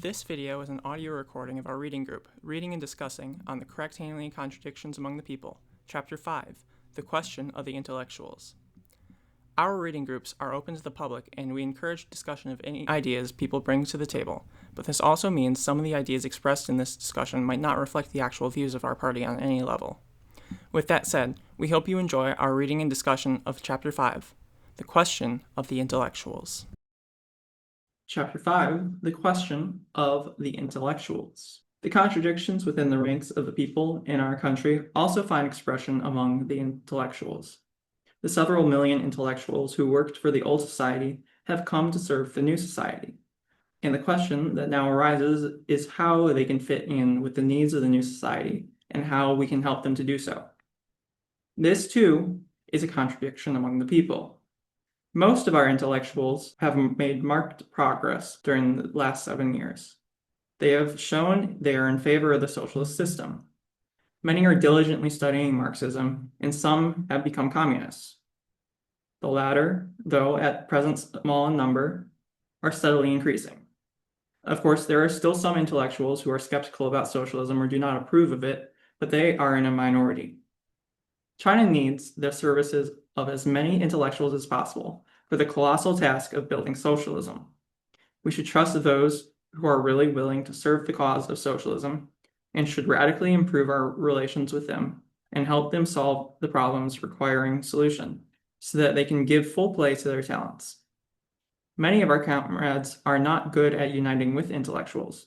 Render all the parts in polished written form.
This video is an audio recording of our reading group, reading and discussing on the correct handling of contradictions among the people, Chapter 5, The Question of the Intellectuals. Our reading groups are open to the public and we encourage discussion of any ideas people bring to the table, but this also means some of the ideas expressed in this discussion might not reflect the actual views of our party on any level. With that said, we hope you enjoy our reading and discussion of Chapter 5, The Question of the Intellectuals. Chapter 5, The Question of the Intellectuals. The contradictions within the ranks of the people in our country also find expression among the intellectuals. The several million intellectuals who worked for the old society have come to serve the new society. And the question that now arises is how they can fit in with the needs of the new society and how we can help them to do so. This, too, is a contradiction among the people. Most of our intellectuals have made marked progress during the last 7 years. They have shown they are in favor of the socialist system. Many are diligently studying Marxism, and some have become communists. The latter, though at present small in number, are steadily increasing. Of course, there are still some intellectuals who are skeptical about socialism or do not approve of it, but they are in a minority. China needs the services of as many intellectuals as possible for the colossal task of building socialism. We should trust those who are really willing to serve the cause of socialism and should radically improve our relations with them and help them solve the problems requiring solution so that they can give full play to their talents. Many of our comrades are not good at uniting with intellectuals.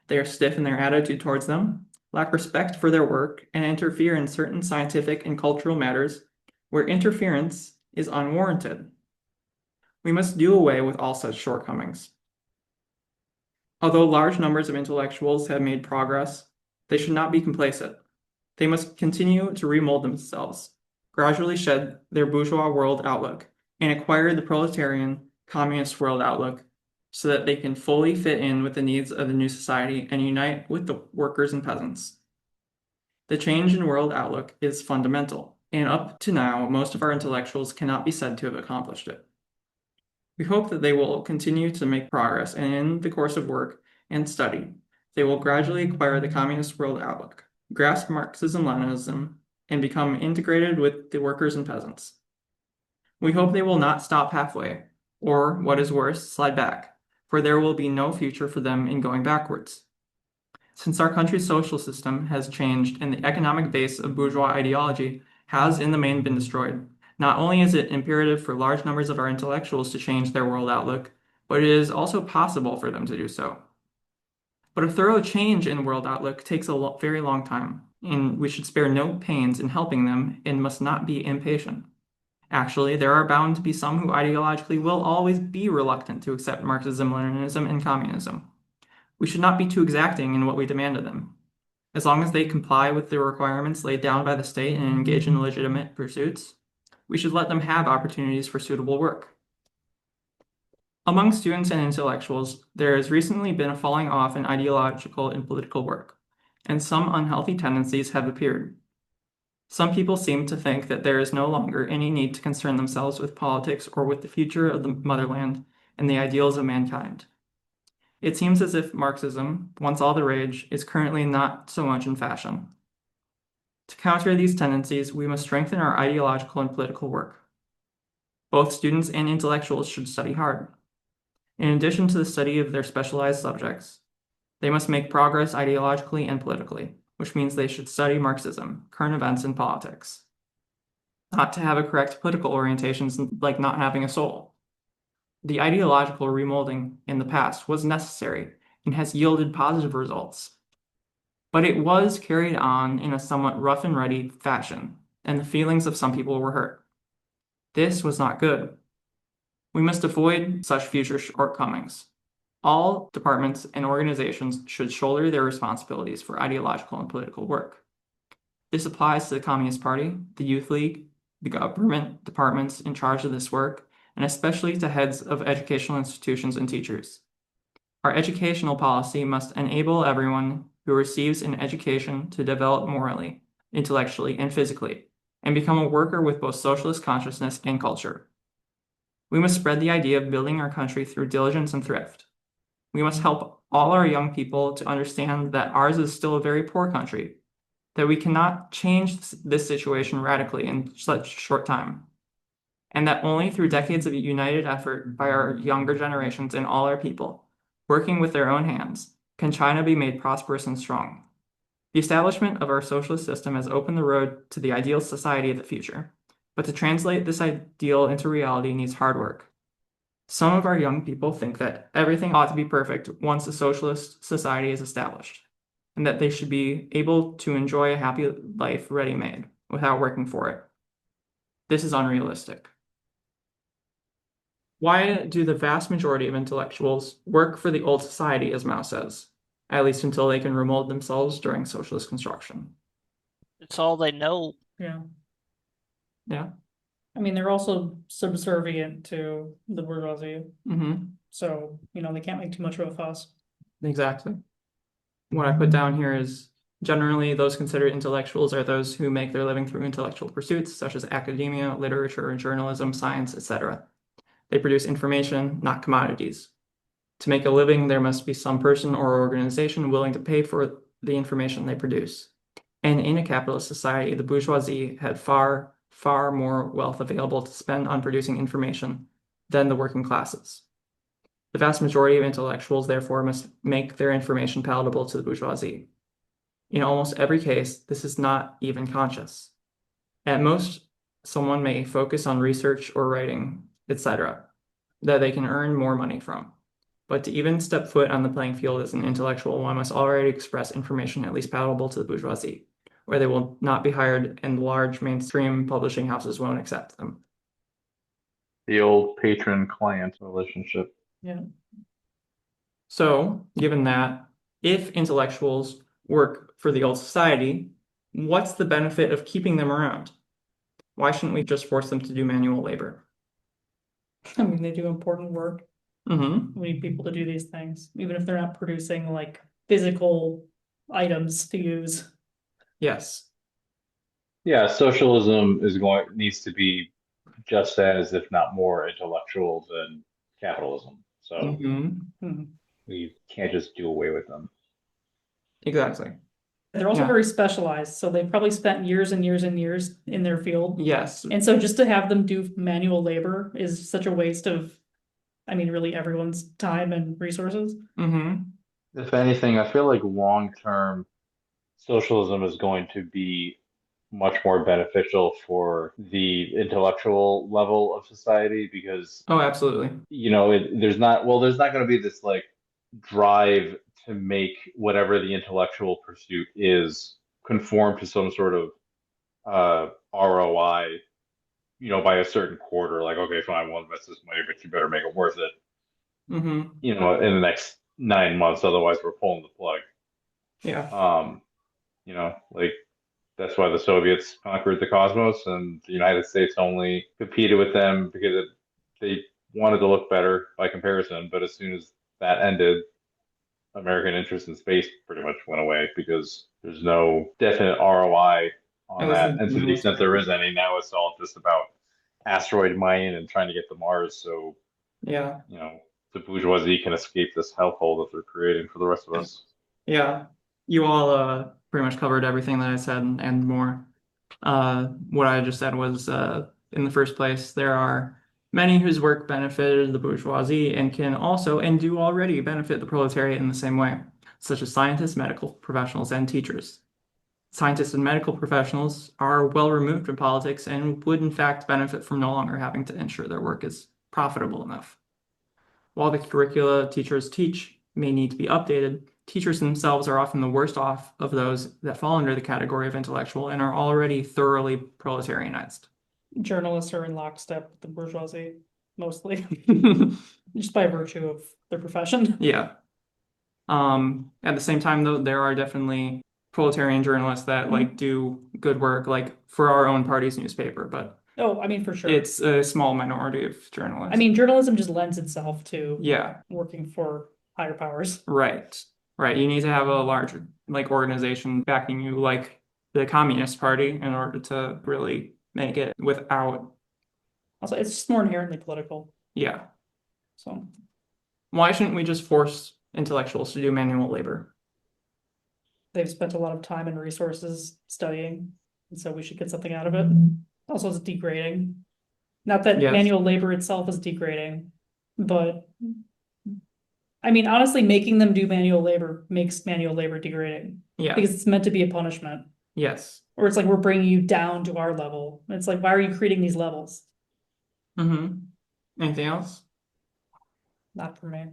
They are stiff in their attitude towards them, lack respect for their work, and interfere in certain scientific and cultural matters where interference is unwarranted. We must do away with all such shortcomings. Although large numbers of intellectuals have made progress, they should not be complacent. They must continue to remold themselves, gradually shed their bourgeois world outlook, and acquire the proletarian communist world outlook so that they can fully fit in with the needs of the new society and unite with the workers and peasants. The change in world outlook is fundamental, and up to now, most of our intellectuals cannot be said to have accomplished it. We hope that they will continue to make progress, and in the course of work and study, they will gradually acquire the communist world outlook, grasp Marxism-Leninism, and become integrated with the workers and peasants. We hope they will not stop halfway, or, what is worse, slide back, for there will be no future for them in going backwards. Since our country's social system has changed and the economic base of bourgeois ideology has in the main been destroyed, not only is it imperative for large numbers of our intellectuals to change their world outlook, but it is also possible for them to do so. But a thorough change in world outlook takes a very long time, and we should spare no pains in helping them and must not be impatient. Actually, there are bound to be some who ideologically will always be reluctant to accept Marxism-Leninism and communism. We should not be too exacting in what we demand of them. As long as they comply with the requirements laid down by the state and engage in legitimate pursuits, we should let them have opportunities for suitable work. Among students and intellectuals, there has recently been a falling off in ideological and political work, and some unhealthy tendencies have appeared. Some people seem to think that there is no longer any need to concern themselves with politics or with the future of the motherland and the ideals of mankind. It seems as if Marxism, once all the rage, is currently not so much in fashion. To counter these tendencies, we must strengthen our ideological and political work. Both students and intellectuals should study hard. In addition to the study of their specialized subjects, they must make progress ideologically and politically, which means they should study Marxism, current events, and politics. Not to have a correct political orientation is like not having a soul. The ideological remolding in the past was necessary and has yielded positive results. But it was carried on in a somewhat rough and ready fashion, and the feelings of some people were hurt. This was not good. We must avoid such future shortcomings. All departments and organizations should shoulder their responsibilities for ideological and political work. This applies to the Communist Party, the Youth League, the government departments in charge of this work, and especially to heads of educational institutions and teachers. Our educational policy must enable everyone who receives an education to develop morally, intellectually, and physically, and become a worker with both socialist consciousness and culture. We must spread the idea of building our country through diligence and thrift. We must help all our young people to understand that ours is still a very poor country, that we cannot change this situation radically in such short time, and that only through decades of united effort by our younger generations and all our people, working with their own hands, can China be made prosperous and strong. The establishment of our socialist system has opened the road to the ideal society of the future, but to translate this ideal into reality needs hard work. Some of our young people think that everything ought to be perfect once a socialist society is established, and that they should be able to enjoy a happy life ready-made without working for it. This is unrealistic. Why do the vast majority of intellectuals work for the old society, as Mao says, at least until they can remold themselves during socialist construction? It's all they know. Yeah. Yeah. I mean, they're also subservient to the bourgeoisie, Mm-hmm. so, they can't make too much of a fuss. Exactly. What I put down here is generally those considered intellectuals are those who make their living through intellectual pursuits such as academia, literature, journalism, science, etc. They produce information, not commodities. To make a living, there must be some person or organization willing to pay for the information they produce. And in a capitalist society, the bourgeoisie had far, far more wealth available to spend on producing information than the working classes. The vast majority of intellectuals, therefore, must make their information palatable to the bourgeoisie. In almost every case, this is not even conscious. At most, someone may focus on research or writing, etc., that they can earn more money from. But to even step foot on the playing field as an intellectual, one must already express information at least palatable to the bourgeoisie, or they will not be hired and large mainstream publishing houses won't accept them. The old patron-client relationship. Yeah. So, given that, if intellectuals work for the old society, what's the benefit of keeping them around? Why shouldn't we just force them to do manual labor? I mean, they do important work. Mm-hmm. We need people to do these things, even if they're not producing like physical items to use. Yes. Yeah, socialism needs to be just as, if not more, intellectual than capitalism. So Mm-hmm. we can't just do away with them. Exactly. They're also Yeah. very specialized, so they probably spent years and years and years in their field. Yes. And so just to have them do manual labor is such a waste of, really everyone's time and resources. Mm-hmm. If anything, I feel like long-term socialism is going to be much more beneficial for the intellectual level of society because, Oh, absolutely. there's not going to be this like drive to make whatever the intellectual pursuit is conform to some sort of ROI, by a certain quarter. Like, okay, fine, we'll invest this money, but you better make it worth it, Mm-hmm. in the next 9 months. Otherwise, we're pulling the plug. Yeah. Like that's why the Soviets conquered the cosmos, and the United States only competed with them because they wanted to look better by comparison. But as soon as that ended, American interest in space pretty much went away because there's no definite ROI on that. And to the extent there is any, now it's all just about asteroid mining and trying to get to Mars. So, Yeah. the bourgeoisie can escape this hellhole that they're creating for the rest of us. Yeah. You all pretty much covered everything that I said and more. What I just said was in the first place, there are many whose work benefited the bourgeoisie and can also and do already benefit the proletariat in the same way, such as scientists, medical professionals, and teachers. Scientists and medical professionals are well removed from politics and would in fact benefit from no longer having to ensure their work is profitable enough. While the curricula teachers teach may need to be updated, teachers themselves are often the worst off of those that fall under the category of intellectual and are already thoroughly proletarianized. Journalists are in lockstep with the bourgeoisie, mostly, just by virtue of their profession. Yeah. At the same time, though, there are definitely proletarian journalists that do good work, like for our own party's newspaper, but For sure. it's a small minority of journalists. Journalism just lends itself to Yeah. working for higher powers. Right. You need to have a large organization backing you, like the Communist Party, in order to really make it without. Also, it's just more inherently political. Yeah. So Why shouldn't we just force intellectuals to do manual labor. They've spent a lot of time and resources studying, and so we should get something out of it. Also, it's degrading. Not that Yes. manual labor itself is degrading, but I mean, honestly, making them do manual labor makes manual labor degrading Yeah. because it's meant to be a punishment. Yes. Or it's like we're bringing you down to our level. It's like, why are you creating these levels? Mm-hmm. Anything else? Not for me.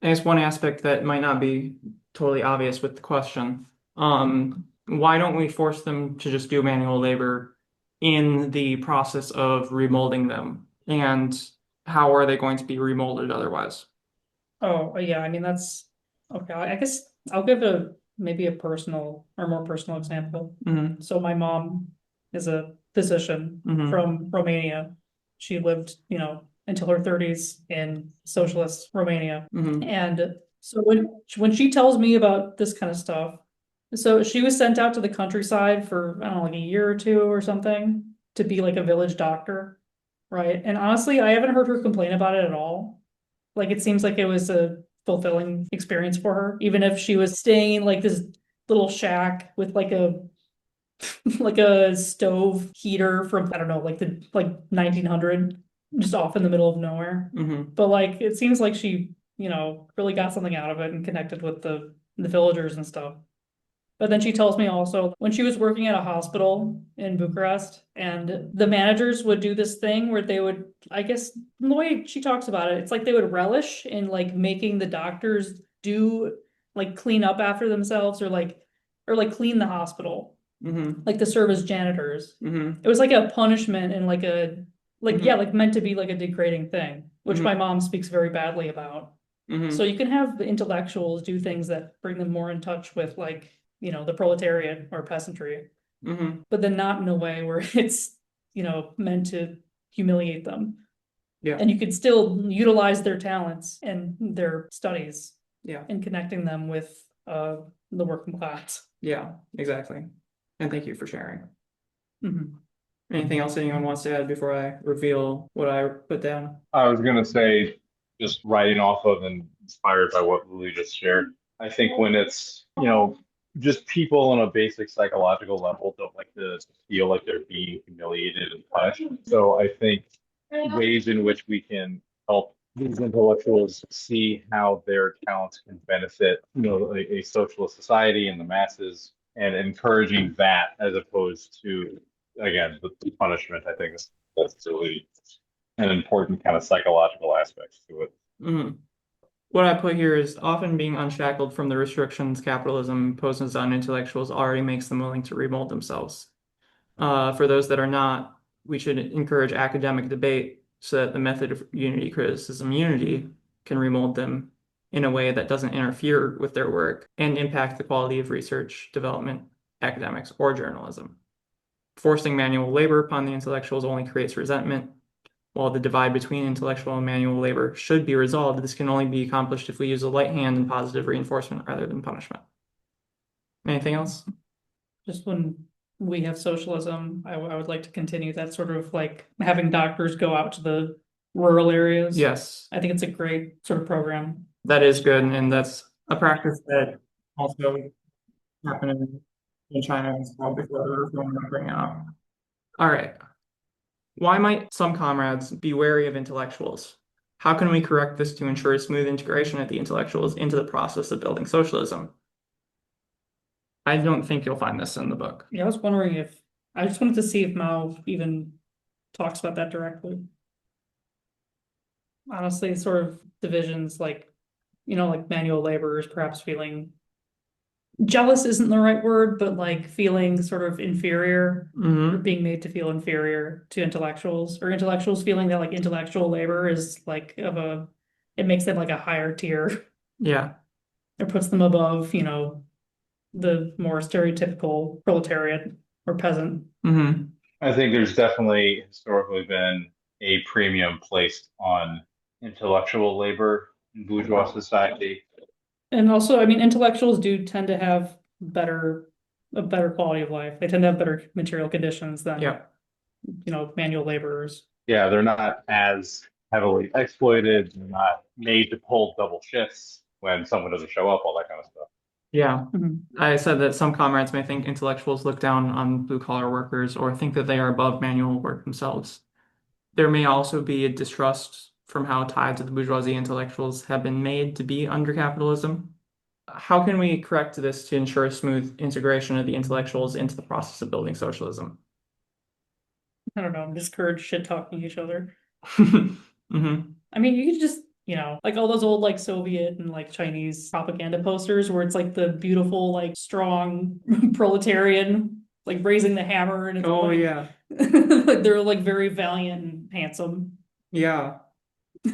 I guess one aspect that might not be totally obvious with the question, why don't we force them to just do manual labor in the process of remolding them? And how are they going to be remolded otherwise? Oh, yeah, I mean, that's, okay, I guess I'll give maybe a personal or more personal example. Mm-hmm. So my mom is a physician Mhm. from Romania. She lived, until her 30s in socialist Romania. Mm-hmm. And so when she tells me about this kind of stuff, so she was sent out to the countryside for, I don't know, like a year or two or something to be like a village doctor, right? And honestly, I haven't heard her complain about it at all. Like it seems like it was a fulfilling experience for her, even if she was staying in like this little shack with like a like a stove heater from, I don't know, like the 1900, just off in the middle of nowhere. Mm-hmm. But like it seems like she, really got something out of it and connected with the villagers and stuff. But then she tells me also when she was working at a hospital in Bucharest, and the managers would do this thing where they would, I guess, the way she talks about it, it's like they would relish in like making the doctors do like clean up after themselves or like clean the hospital, Mm-hmm. like to serve as janitors. Mm-hmm. It was like a punishment and like Mhm. yeah, like meant to be like a degrading thing, which Mhm. my mom speaks very badly about. Mm-hmm. So you can have the intellectuals do things that bring them more in touch with like, the proletariat or peasantry, Mm-hmm. but then not in a way where it's, meant to humiliate them. Yeah. And you could still utilize their talents and their studies Yeah. in connecting them with the working class. Yeah, exactly. And thank you for sharing. Mhm. Anything else anyone wants to add before I reveal what I put down? I was gonna say, just writing off of and inspired by what Lily just shared. I think when it's, just people on a basic psychological level don't like to feel like they're being humiliated and punished. So I think ways in which we can help these intellectuals see how their talents can benefit, a socialist society and the masses, and encouraging that as opposed to, again, the punishment. I think that's really an important kind of psychological aspect to it. Mm-hmm. What I put here is often being unshackled from the restrictions capitalism imposes on intellectuals already makes them willing to remold themselves. For those that are not, we should encourage academic debate so that the method of unity, criticism, unity can remold them in a way that doesn't interfere with their work and impact the quality of research, development, academics, or journalism. Forcing manual labor upon the intellectuals only creates resentment. While the divide between intellectual and manual labor should be resolved, this can only be accomplished if we use a light hand and positive reinforcement rather than punishment. Anything else? Just when we have socialism, I would like to continue that sort of like having doctors go out to the rural areas. Yes, I think it's a great sort of program. that is good, and that's a practice that also happened in China as well before the reform I'm bringing up. All right. Why might some comrades be wary of intellectuals? How can we correct this to ensure smooth integration of the intellectuals into the process of building socialism? I don't think you'll find this in the book. Yeah, I was wondering I just wanted to see if Mao even talks about that directly. Honestly, sort of divisions like, like manual laborers perhaps feeling jealous isn't the right word, but like feeling sort of inferior or Mm-hmm. being made to feel inferior to intellectuals, or intellectuals feeling that like intellectual labor is like it makes them like a higher tier. Yeah. It puts them above, the more stereotypical proletariat or peasant. Mm-hmm. I think there's definitely historically been a premium placed on intellectual labor in bourgeois society. And also, I mean, intellectuals do tend to have a better quality of life. They tend to have better material conditions than, Yeah. manual laborers. Yeah, they're not as heavily exploited, they're not made to pull double shifts when someone doesn't show up, all that kind of stuff. Yeah. Mhm. I said that some comrades may think intellectuals look down on blue-collar workers or think that they are above manual work themselves. There may also be a distrust from how ties of the bourgeoisie intellectuals have been made to be under capitalism. How can we correct this to ensure a smooth integration of the intellectuals into the process of building socialism? I don't know, discourage shit talking each other. Hmm. I mean, you could just, like all those old like Soviet and like Chinese propaganda posters where it's like the beautiful, like strong proletarian, like raising the hammer and it's Oh, like, yeah. like they're like very valiant and handsome. Yeah.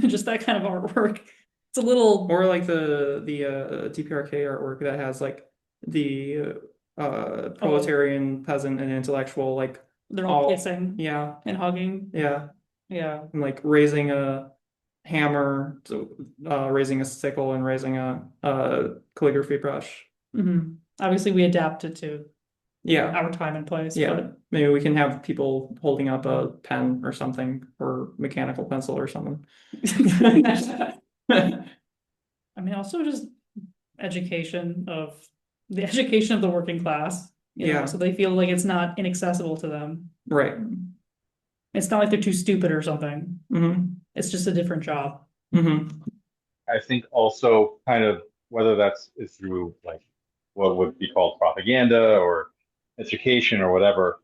Just that kind of artwork. It's a little, Or like the DPRK artwork that has like the proletarian, peasant, and intellectual like they're all all kissing yeah, and hugging. yeah, Yeah. and like raising a hammer, raising a sickle, and raising a calligraphy brush. Hmm. Obviously, we adapted to Yeah, our time and place. yeah. Maybe we can have people holding up a pen or something, or mechanical pencil or something. I mean, also just education of the education of the working class, Yeah. so they feel like it's not inaccessible to them. Right. It's not like they're too stupid or something. Mm-hmm. It's just a different job. Mm-hmm. I think also kind of whether is through like what would be called propaganda or education or whatever,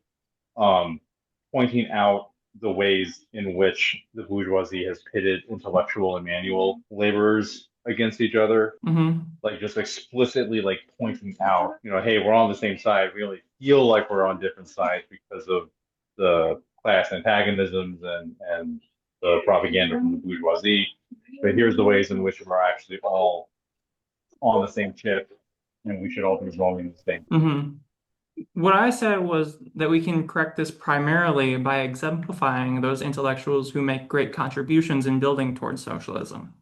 pointing out the ways in which the bourgeoisie has pitted intellectual and manual laborers against each other, Mm-hmm. like just explicitly like pointing out, hey, we're on the same side. We only feel like we're on different sides because of the class antagonisms and the propaganda from the bourgeoisie. But here's the ways in which we're actually all on the same ship, and we should all be rowing the same. Mm-hmm. What I said was that we can correct this primarily by exemplifying those intellectuals who make great contributions in building towards socialism.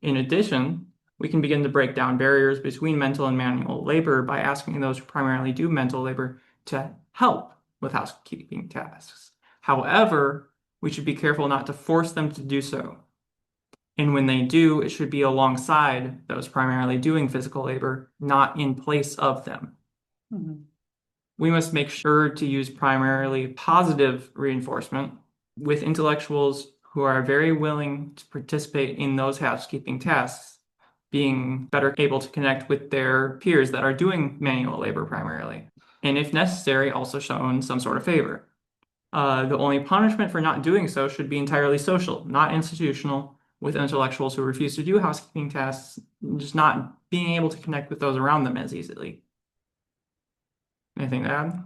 In addition, we can begin to break down barriers between mental and manual labor by asking those who primarily do mental labor to help with housekeeping tasks. However, we should be careful not to force them to do so. And when they do, it should be alongside those primarily doing physical labor, not in place of them. Mhm. We must make sure to use primarily positive reinforcement with intellectuals who are very willing to participate in those housekeeping tasks, being better able to connect with their peers that are doing manual labor primarily, and if necessary, also shown some sort of favor. The only punishment for not doing so should be entirely social, not institutional, with intellectuals who refuse to do housekeeping tasks, just not being able to connect with those around them as easily. Anything to add?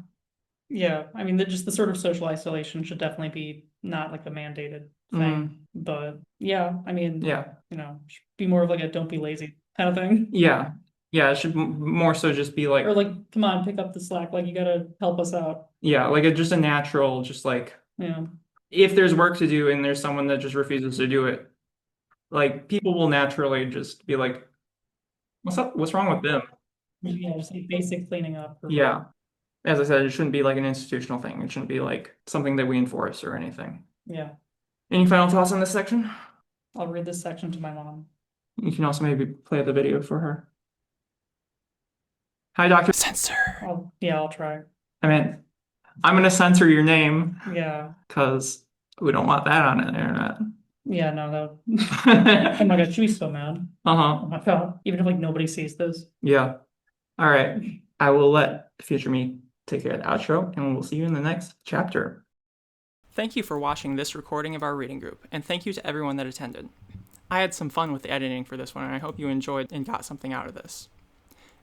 Yeah, I mean, just the sort of social isolation should definitely be not like a mandated thing. But yeah, I mean, Yeah. should be more of like a don't be lazy kind of thing. Yeah. Yeah, it should more so just be like, Or like, come on, pick up the slack. Like, you gotta help us out. yeah, like just a natural, just like Yeah. if there's work to do and there's someone that just refuses to do it, like people will naturally just be like, what's up? What's wrong with them? Yeah, just like basic cleaning up. Yeah. As I said, it shouldn't be like an institutional thing. It shouldn't be like something that we enforce or anything. Yeah. Any final thoughts on this section? I'll read this section to my mom. You can also maybe play the video for her. Hi, Dr. Censor. I'll try. I mean, I'm going to censor your name Yeah. because we don't want that on the internet. Yeah, no, that. Oh my God, she'd be so mad. Uh-huh. Oh my God. Even if like nobody sees this. Yeah. All right. I will let future me take care of the outro, and we'll see you in the next chapter. Thank you for watching this recording of our reading group, and thank you to everyone that attended. I had some fun with the editing for this one, and I hope you enjoyed and got something out of this.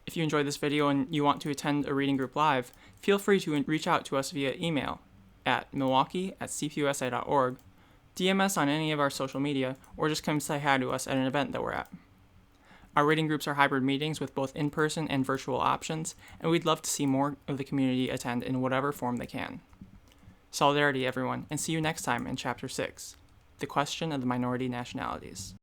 If you enjoyed this video and you want to attend a reading group live, feel free to reach out to us via email at milwaukee@cpusa.org, DM us on any of our social media, or just come say hi to us at an event that we're at. Our reading groups are hybrid meetings with both in-person and virtual options, and we'd love to see more of the community attend in whatever form they can. Solidarity, everyone, and see you next time in Chapter 6, The Question of the Minority Nationalities.